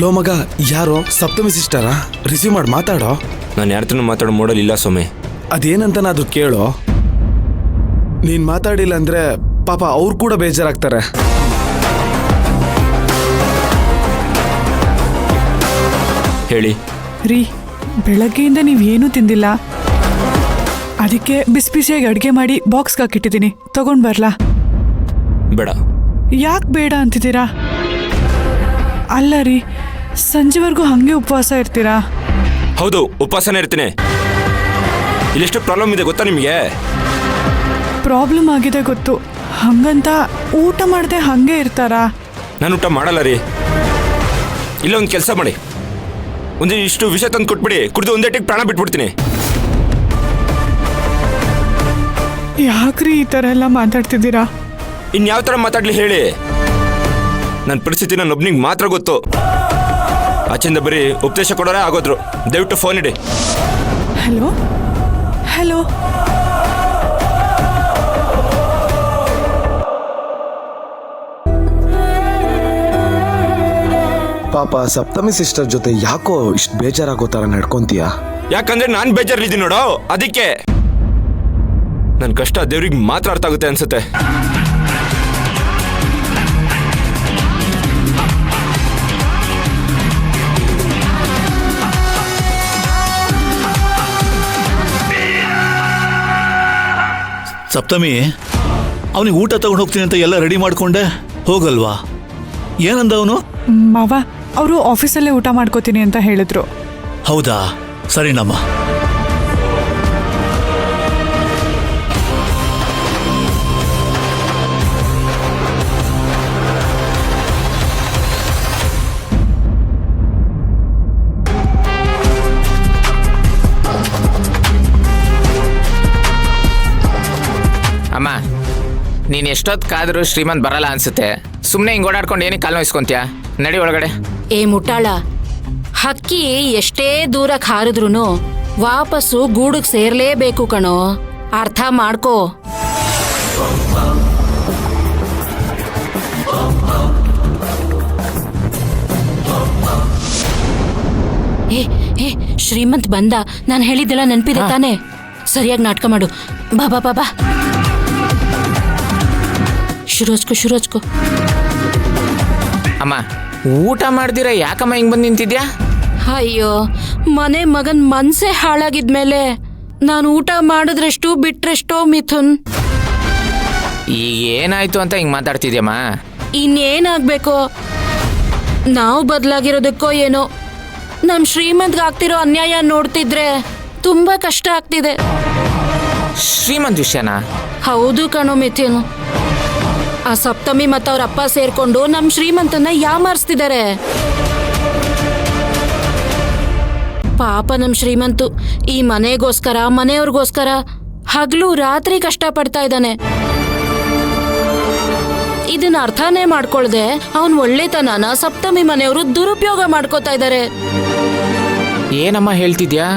Low ಮಗ, ಯಾರೋ ಸಪ್ತಮಿ ಸಿಸ್ಟರಾ? Receive ಮಾಡಿ ಮಾತಾಡೋ. ನಾನು ಯಾರತ್ರನೂ ಮಾತಾಡೋ ಮೂಡಲ್ ಇಲ್ಲ ಸೊಮ್ಮೆ. ಅದೇನಂತನಾದ್ರೂ ಕೇಳೋ. ನೀನ್ ಮಾತಾಡಿಲ್ಲ ಅಂದ್ರೆ ಪಾಪ ಅವ್ರು ಕೂಡ ಬೇಜಾರಾಗ್ತಾರೆ. ಹೇಳಿ ರೀ, ಬೆಳಗ್ಗೆಯಿಂದ ನೀವೇನೂ ತಿಂದಿಲ್ಲ, ಅದಕ್ಕೆ ಬಿಸಿ ಬಿಸಿಯಾಗಿ ಅಡುಗೆ ಮಾಡಿ ಬಾಕ್ಸ್ಗೆ ಹಾಕಿಟ್ಟಿದ್ದೀನಿ, ತಗೊಂಡ್ ಬರ್ಲಾ? ಬೇಡ. ಯಾಕೆ ಬೇಡ ಅಂತಿದ್ದೀರಾ? ಅಲ್ಲ ರೀ, ಸಂಜೆವರೆಗೂ ಹಾಗೆ ಉಪವಾಸ ಇರ್ತೀರಾ? ಹೌದು, ಉಪವಾಸನೇ ಇರ್ತೀನಿ. ಇಲ್ಲೆಷ್ಟು ಪ್ರಾಬ್ಲಮ್ ಇದೆ ಗೊತ್ತಾ ನಿಮಗೆ? ಪ್ರಾಬ್ಲಮ್ ಆಗಿದೆ ಗೊತ್ತು, ಹಂಗಂತ ಊಟ ಮಾಡದೆ ಹಾಗೆ ಇರ್ತಾರಾ? ನಾನು ಊಟ ಮಾಡಲ್ಲ ರೀ. ಇಲ್ಲ, ಒಂದು ಕೆಲಸ ಮಾಡಿ, ಒಂದು ಇಷ್ಟು ವಿಷ ತಂದು ಕೊಟ್ಬಿಡಿ, ಕುಡಿದು ಒಂದೇಟಿಗೆ ಪ್ರಾಣ ಬಿಟ್ಬಿಡ್ತೀನಿ. ಯಾಕ್ರಿ ಈ ಥರ ಎಲ್ಲ ಮಾತಾಡ್ತಿದ್ದೀರಾ? ಇನ್ಯಾವ ಥರ ಮಾತಾಡ್ಲಿ ಹೇಳಿ? ನನ್ನ ಪರಿಸ್ಥಿತಿ ನನ್ನೊಬ್ನಿಗೆ ಮಾತ್ರ ಗೊತ್ತು. ಆಚೆಯಿಂದ ಬರೀ ಉಪದೇಶ ಕೊಡೋರೇ ಆಗೋದ್ರು. ದಯವಿಟ್ಟು ಫೋನ್ ಇಡಿ. ಹಲೋ ಹಲೋ, ಪಾಪ ಸಪ್ತಮಿ ಸಿಸ್ಟರ್ ಜೊತೆ ಯಾಕೋ ಇಷ್ಟು ಬೇಜಾರಾಗೋ ಥರ ನಡ್ಕೊಂತೀಯ? ಯಾಕಂದ್ರೆ ನಾನು ಬೇಜಾರಲ್ಲಿದ್ದೀನಿ ನೋಡೋ, ಅದಕ್ಕೆ. ನನ್ನ ಕಷ್ಟ ದೇವ್ರಿಗೆ ಮಾತ್ರ ಅರ್ಥ ಆಗುತ್ತೆ ಅನ್ಸುತ್ತೆ. ಸಪ್ತಮಿ, ಅವನಿಗೆ ಊಟ ತಗೊಂಡು ಹೋಗ್ತೀನಿ ಅಂತ ಎಲ್ಲ ರೆಡಿ ಮಾಡ್ಕೊಂಡೆ, ಹೋಗಲ್ವಾ? ಏನಂದ ಅವನು? ಮಾವ ಅವರು ಆಫೀಸಲ್ಲೇ ಊಟ ಮಾಡ್ಕೋತೀನಿ ಅಂತ ಹೇಳಿದ್ರು. ಹೌದಾ, ಸರಿನಮ್ಮ. ಅಮ್ಮ, ನೀನು ಎಷ್ಟೊತ್ತಾದ್ರೂ ಶ್ರೀಮಂತ್ ಬರಲ್ಲ ಅನ್ಸುತ್ತೆ. ಸುಮ್ಮನೆ ಹಿಂಗೆ ಓಡಾಡ್ಕೊಂಡು ಏನಕ್ಕೆ ಕಾಲು ನೋಯಿಸ್ಕೊಂತೀಯ? ನಡಿ ಒಳಗಡೆ. ಏ ಮುಟ್ಟಾಳ, ಹಕ್ಕಿ ಎಷ್ಟೇ ದೂರಕ್ಕೆ ಹಾರಿದ್ರೂ ವಾಪಸ್ಸು ಗೂಡಿಗೆ ಸೇರ್ಲೇಬೇಕು ಕಣೋ, ಅರ್ಥ ಮಾಡ್ಕೋ. ಏ ಏ ಶ್ರೀಮಂತ್ ಬಂದ, ನಾನು ಹೇಳಿದ್ದೆಲ್ಲ ನೆನಪಿದೆ ತಾನೆ? ಸರಿಯಾಗಿ ನಾಟಕ ಮಾಡು. ಬಾಬಾ ಬಾಬಾ, ಶುರು ಹಚ್ಕೋ. ಅಮ್ಮ, ಊಟ ಮಾಡ್ದಿರ ಯಾಕಮ್ಮ ಹಿಂಗೆ ಬಂದು ನಿಂತಿದ್ಯಾ? ಅಯ್ಯೋ, ಮನೆ ಮಗನ್ ಮನ್ಸೇ ಹಾಳಾಗಿದ್ಮೇಲೆ ನಾನು ಊಟ ಮಾಡಿದ್ರೆಷ್ಟು ಬಿಟ್ರೆಷ್ಟೋ ಮಿಥುನ್. ಈಗ ಏನಾಯ್ತು ಅಂತ ಹಿಂಗೆ ಮಾತಾಡ್ತಿದ್ಯಮ್ಮ? ಇನ್ನೇನಾಗ್ಬೇಕೋ, ನಾವು ಬದಲಾಗಿರೋದಕ್ಕೋ ಏನೋ, ನಮ್ ಶ್ರೀಮಂತ್ಗೆ ಆಗ್ತಿರೋ ಅನ್ಯಾಯ ನೋಡ್ತಿದ್ರೆ ತುಂಬಾ ಕಷ್ಟ ಆಗ್ತಿದೆ. ಶ್ರೀಮಂತ್ ವಿಷಯನಾ? ಹೌದು ಕಣೋ ಮಿಥುನ್, ಆ ಸಪ್ತಮಿ ಮತ್ತು ಅವ್ರ ಅಪ್ಪ ಸೇರ್ಕೊಂಡು ನಮ್ ಶ್ರೀಮಂತನ್ನ ಯಾಮಾರಿಸ್ತಿದ್ದಾರೆ. ಪಾಪ ನಮ್ ಶ್ರೀಮಂತು ಈ ಮನೆಗೋಸ್ಕರ, ಮನೆಯವ್ರಿಗೋಸ್ಕರ ಹಗಲು ರಾತ್ರಿ ಕಷ್ಟಪಡ್ತಾ ಇದ್ದಾನೆ. ಇದನ್ನ ಅರ್ಥನೇ ಮಾಡ್ಕೊಳ್ದೆ ಅವನ್ ಒಳ್ಳೆತನನ ಸಪ್ತಮಿ ಮನೆಯವರು ದುರುಪಯೋಗ ಮಾಡ್ಕೋತಾ ಇದ್ದಾರೆ. ಏನಮ್ಮ ಹೇಳ್ತಿದ್ಯಾ?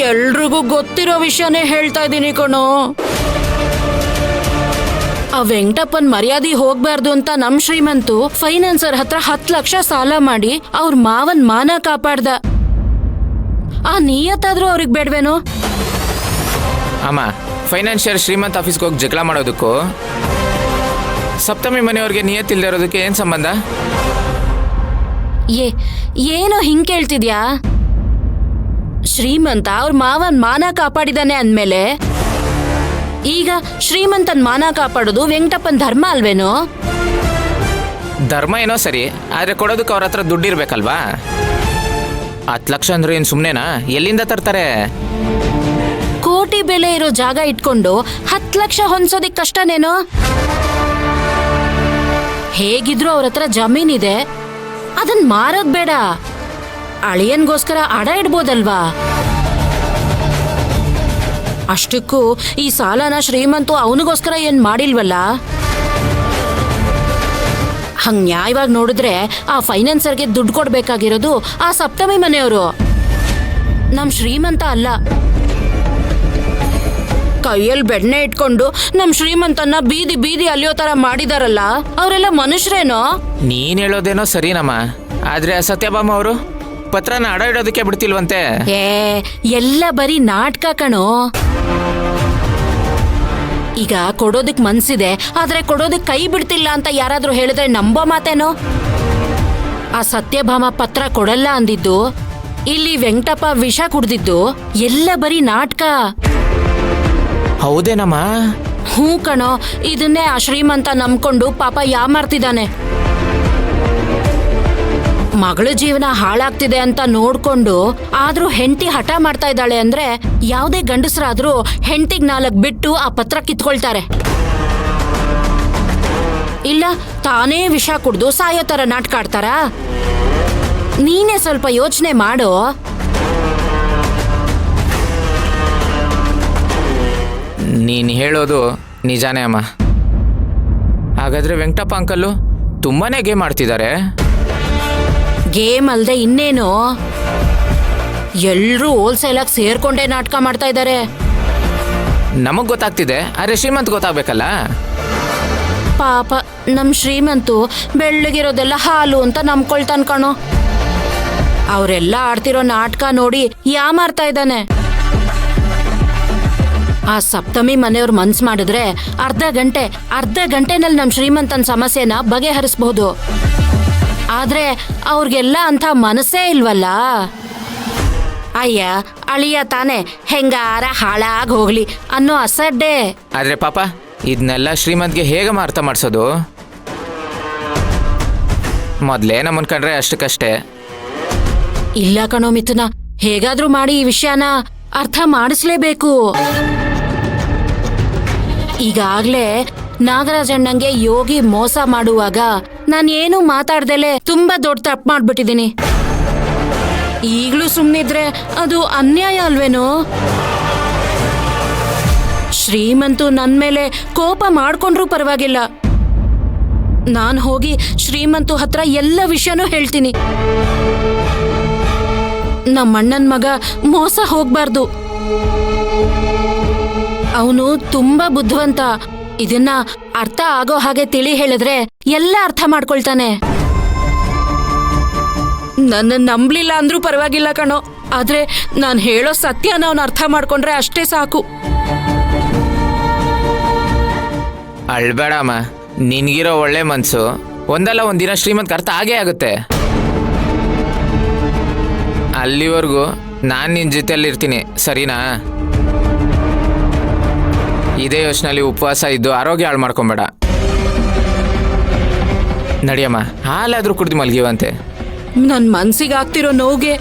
ಎಲ್ರಿಗೂ ಗೊತ್ತಿರೋ ವಿಷಯನೇ ಹೇಳ್ತಾ ಇದ್ದೀನಿ ಕಣೋ. ಆ ವೆಂಕಟಪ್ಪನ್ ಮರ್ಯಾದೆ ಹೋಗ್ಬಾರ್ದು ಅಂತ ನಮ್ ಶ್ರೀಮಂತು ಫೈನಾನ್ಸರ್ ಹತ್ರ 10 ಲಕ್ಷ ಸಾಲ ಮಾಡಿ ಅವ್ರ ಮಾವನ್ ಮಾನ ಕಾಪಾಡ್ದ. ಆ ನಿಯತ್ತಾದ್ರೂ ಅವ್ರಿಗೆ ಬೇಡ್ವೇನೋ? ಅಮ್ಮ, ಫೈನಾನ್ಷಿಯಲ್ ಶ್ರೀಮಂತ್ ಆಫೀಸ್ಗೆ ಹೋಗಿ ಜಗಳ ಮಾಡೋದಕ್ಕೂ ಸಪ್ತಮಿ ಮನೆಯವ್ರಿಗೆ ನಿಯತ್ತಿಲ್ದೇ ಇರೋದಕ್ಕೆ ಏನು ಸಂಬಂಧ? ಏನೋ ಹಿಂಗ್ ಕೇಳ್ತಿದ್ಯಾ? ಶ್ರೀಮಂತ ಅವ್ರ ಮಾವನ್ ಮಾನ ಕಾಪಾಡಿದಾನೆ ಅಂದ್ಮೇಲೆ ಈಗ ಶ್ರೀಮಂತನ್ ಮಾನ ಕಾಪಾಡೋದು ವೆಂಕಟಪ್ಪನ್ ಧರ್ಮ ಅಲ್ವೇನೋ? ಧರ್ಮ ಏನೋ ಸರಿ, ಆದರೆ ಕೊಡೋದಕ್ಕೆ ಅವ್ರ ಹತ್ರ ದುಡ್ಡಿರ್ಬೇಕಲ್ವಾ? 10 ಲಕ್ಷ ಅಂದ್ರೆ ಏನು ಸುಮ್ಮನೆನಾ? ಎಲ್ಲಿಂದ ತರ್ತಾರೆ? ಕೋಟಿ ಬೆಲೆ ಇರೋ ಜಾಗ ಇಟ್ಕೊಂಡು 10 ಲಕ್ಷ ಹೊಂದ್ಸೋದಿಕ್ ಕಷ್ಟನೇನೋ? ಹೇಗಿದ್ರು ಅವ್ರ ಹತ್ರ ಜಮೀನಿದೆ, ಅದನ್ ಮಾರೋದ್ ಬೇಡ, ಅಳಿಯನ್ಗೋಸ್ಕರ ಅಡ ಇಡ್ಬೋದಲ್ವಾ? ಅಷ್ಟಕ್ಕೂ ಈ ಸಾಲನ ಶ್ರೀಮಂತು ಅವನಿಗೋಸ್ಕರ ಏನ್ ಮಾಡಿಲ್ವಲ್ಲ? ಹಂಗ್ ನ್ಯಾಯವಾಗಿ ನೋಡಿದ್ರೆ ಆ ಫೈನಾನ್ಸರ್ಗೆ ದುಡ್ಡು ಕೊಡ್ಬೇಕಾಗಿರೋದು ಆ ಸಪ್ತಮಿ ಮನೆಯವರು, ನಮ್ ಶ್ರೀಮಂತ ಅಲ್ಲ. ಕೈಯಲ್ಲಿ ಬೆಣ್ಣೆ ಇಟ್ಕೊಂಡು ನಮ್ ಶ್ರೀಮಂತನ್ನ ಬೀದಿ ಬೀದಿ ಅಲಿಯೋ ತರ ಮಾಡಿದಾರಲ್ಲ, ಅವರೆಲ್ಲ ಮನುಷ್ಯರೇನೋ? ನೀನ್ ಹೇಳೋದೇನೋ ಸರಿನಮ್ಮ, ಆದ್ರೆ ಆ ಸತ್ಯಭಾಮ ಅವರು ಪತ್ರನ ಅಡ ಇಡೋದಕ್ಕೆ ಬಿಡ್ತಿಲ್ವಂತೆ. ಏ ಎಲ್ಲ ಬರೀ ನಾಟಕ ಕಣೋ. ಈಗ ಕೊಡೋದಕ್ ಮನ್ಸಿದೆ, ಆದ್ರೆ ಕೊಡೋದಕ್ ಕೈ ಬಿಡ್ತಿಲ್ಲ ಅಂತ ಯಾರಾದ್ರೂ ಹೇಳಿದ್ರೆ ನಂಬೋ ಮಾತೇನೋ? ಆ ಸತ್ಯಭಾಮ ಪತ್ರ ಕೊಡಲ್ಲ ಅಂದಿದ್ದು, ಇಲ್ಲಿ ವೆಂಕಟಪ್ಪ ವಿಷ ಕುಡ್ದಿದ್ದು ಎಲ್ಲ ಬರೀ ನಾಟಕ. ಹೌದೇನಮ್ಮ? ಹ್ಞೂ ಕಣೋ, ಇದನ್ನೇ ಆ ಶ್ರೀಮಂತ ನಂಬ್ಕೊಂಡು ಪಾಪ ಯಾಮಾರ್ತಿದ್ದಾನೆ. ಮಗಳ ಜೀವನ ಹಾಳಾಗ್ತಿದೆ ಅಂತ ನೋಡ್ಕೊಂಡು ಆದ್ರೂ ಹೆಂಡತಿ ಹಠ ಮಾಡ್ತಾ ಇದ್ದಾಳೆ ಅಂದ್ರೆ ಯಾವುದೇ ಗಂಡಸರಾದ್ರೂ ಹೆಂಡತಿಗ್ 4 ಬಿಟ್ಟು ಆ ಪತ್ರ ಕಿತ್ಕೊಳ್ತಾರೆ. ಇಲ್ಲ ತಾನೇ ವಿಷ ಕುಡ್ದು ಸಾಯೋ ತರ ನಾಟಕ ಆಡ್ತಾರ? ನೀನೇ ಸ್ವಲ್ಪ ಯೋಚನೆ ಮಾಡು. ನೀನು ಹೇಳೋದು ನಿಜಾನೇ ಅಮ್ಮ. ಹಾಗಾದ್ರೆ ವೆಂಕಟಪ್ಪ ಅಂಕಲ್ಲು ತುಂಬಾನೇ ಗೇಮ್ ಆಡ್ತಿದ್ದಾರೆ. ಗೇಮ್ ಅಲ್ದೆ ಇನ್ನೇನು, ಎಲ್ರೂ ಹೋಲ್ಸೇಲಾಗಿ ಸೇರ್ಕೊಂಡೇ ನಾಟಕ ಮಾಡ್ತಾ ಇದ್ದಾರೆ. ನಮಗ್ ಗೊತ್ತಾಗ್ತಿದೆ, ಆದ್ರೆ ಶ್ರೀಮಂತ್ ಗೊತ್ತಾಗ್ಬೇಕಲ್ಲ. ಪಾಪ ನಮ್ ಶ್ರೀಮಂತು ಬೆಳ್ಳಗಿರೋದೆಲ್ಲ ಹಾಲು ಅಂತ ನಂಬ್ಕೊಳ್ತಾನ್ ಕಣೋ. ಅವರೆಲ್ಲ ಆಡ್ತಿರೋ ನಾಟಕ ನೋಡಿ ಯಾಮಾರ್ತಾ ಇದ್ದಾನೆ. ಆ ಸಪ್ತಮಿ ಮನೆಯವ್ರ ಮನ್ಸ್ ಮಾಡಿದ್ರೆ ಅರ್ಧ ಗಂಟೆನಲ್ಲಿ ನಮ್ ಶ್ರೀಮಂತನ ಸಮಸ್ಯೆನ ಬಗೆಹರಿಸಬಹುದು. ಆದ್ರೆ ಅವ್ರಿಗೆಲ್ಲ ಅಂತ ಮನಸ್ಸೇ ಇಲ್ವಲ್ಲ. ಅಯ್ಯ ಅಳಿಯ ತಾನೆ ಹೆಂಗಾರ ಹಾಳಾಗ್ ಹೋಗ್ಲಿ ಅನ್ನೋ ಅಸಡ್ಡೆ. ಆದ್ರೆ ಪಾಪ ಇದನ್ನೆಲ್ಲ ಶ್ರೀಮಂತ್ಗೆ ಹೇಗಮ್ಮ ಅರ್ಥ ಮಾಡಿಸೋದು? ಮೊದ್ಲೇ ನಮ್ಮನ್ ಕಂಡ್ರೆ ಅಷ್ಟಕ್ಕಷ್ಟೇ. ಇಲ್ಲ ಕಣೋ ಮಿಥುನ, ಹೇಗಾದ್ರೂ ಮಾಡಿ ಈ ವಿಷಯನ ಅರ್ಥ ಮಾಡಿಸ್ಲೇಬೇಕು. ಈಗಾಗ್ಲೇ ನಾಗರಾಜಣ್ಣಂಗೆ ಯೋಗಿ ಮೋಸ ಮಾಡುವಾಗ ನಾನೇನು ಮಾತಾಡ್ದಲೆ ತುಂಬಾ ದೊಡ್ಡ ತಪ್ಪು ಮಾಡ್ಬಿಟ್ಟಿದೀನಿ. ಈಗ್ಲೂ ಸುಮ್ನಿದ್ರೆ ಅದು ಅನ್ಯಾಯ ಅಲ್ವೇನೋ? ಶ್ರೀಮಂತು ನನ್ ಮೇಲೆ ಕೋಪ ಮಾಡ್ಕೊಂಡ್ರೂ ಪರವಾಗಿಲ್ಲ, ನಾನ್ ಹೋಗಿ ಶ್ರೀಮಂತು ಹತ್ರ ಎಲ್ಲ ವಿಷಯನೂ ಹೇಳ್ತೀನಿ. ನಮ್ಮಣ್ಣನ್ ಮಗ ಮೋಸ ಹೋಗ್ಬಾರ್ದು. ಅವನು ತುಂಬಾ ಬುದ್ಧಿವಂತ. ಇದನ್ನ ಅರ್ಥ ಆಗೋ ಹಾಗೆ ತಿಳಿ ಹೇಳಿದ್ರೆ ಎಲ್ಲ ಅರ್ಥ ಮಾಡ್ಕೊಳ್ತಾನೆ. ನನ್ನ ನಂಬ್ಲಿಲ್ಲ ಅಂದ್ರೂ ಪರವಾಗಿಲ್ಲ ಕಣೋ, ಆದ್ರೆ ನಾನ್ ಹೇಳೋ ಸತ್ಯನ ಅವನು ಅರ್ಥ ಮಾಡ್ಕೊಂಡ್ರೆ ಅಷ್ಟೇ ಸಾಕು. ಅಳ್ಬೇಡಮ್ಮ, ನಿನ್ಗಿರೋ ಒಳ್ಳೆ ಮನ್ಸು ಒಂದಲ್ಲ ಒಂದಿನ ಶ್ರೀಮಂತ್ ಅರ್ಥ ಆಗೇ ಆಗುತ್ತೆ. ಅಲ್ಲಿವರೆಗೂ ನಾನು ನಿನ್ನ ಜೊತೆಯಲ್ಲಿ ಇರ್ತೀನಿ, ಸರಿನಾ? ಇದೇ ಯೋಚನೆಯಲ್ಲಿ ಉಪವಾಸ ಇದ್ದು ಆರೋಗ್ಯ ಹಾಳು ಮಾಡ್ಕೊಂಬೇಡ. ನಡಿಯಮ್ಮ, ಹಾಲಾದ್ರೂ ಕುಡ್ದು ಮಲ್ಗಿವಂತೆ. ನನ್ ಮನ್ಸಿಗೆ ಆಗ್ತಿರೋ ನೋವಿಗೆ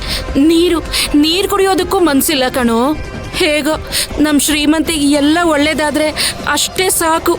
ನೀರು ಕುಡಿಯೋದಕ್ಕೂ ಮನ್ಸಿಲ್ಲ ಕಣೋ. ಹೇಗೋ ನಮ್ ಶ್ರೀಮಂತಿಗೆ ಎಲ್ಲ ಒಳ್ಳೇದಾದ್ರೆ ಅಷ್ಟೇ ಸಾಕು.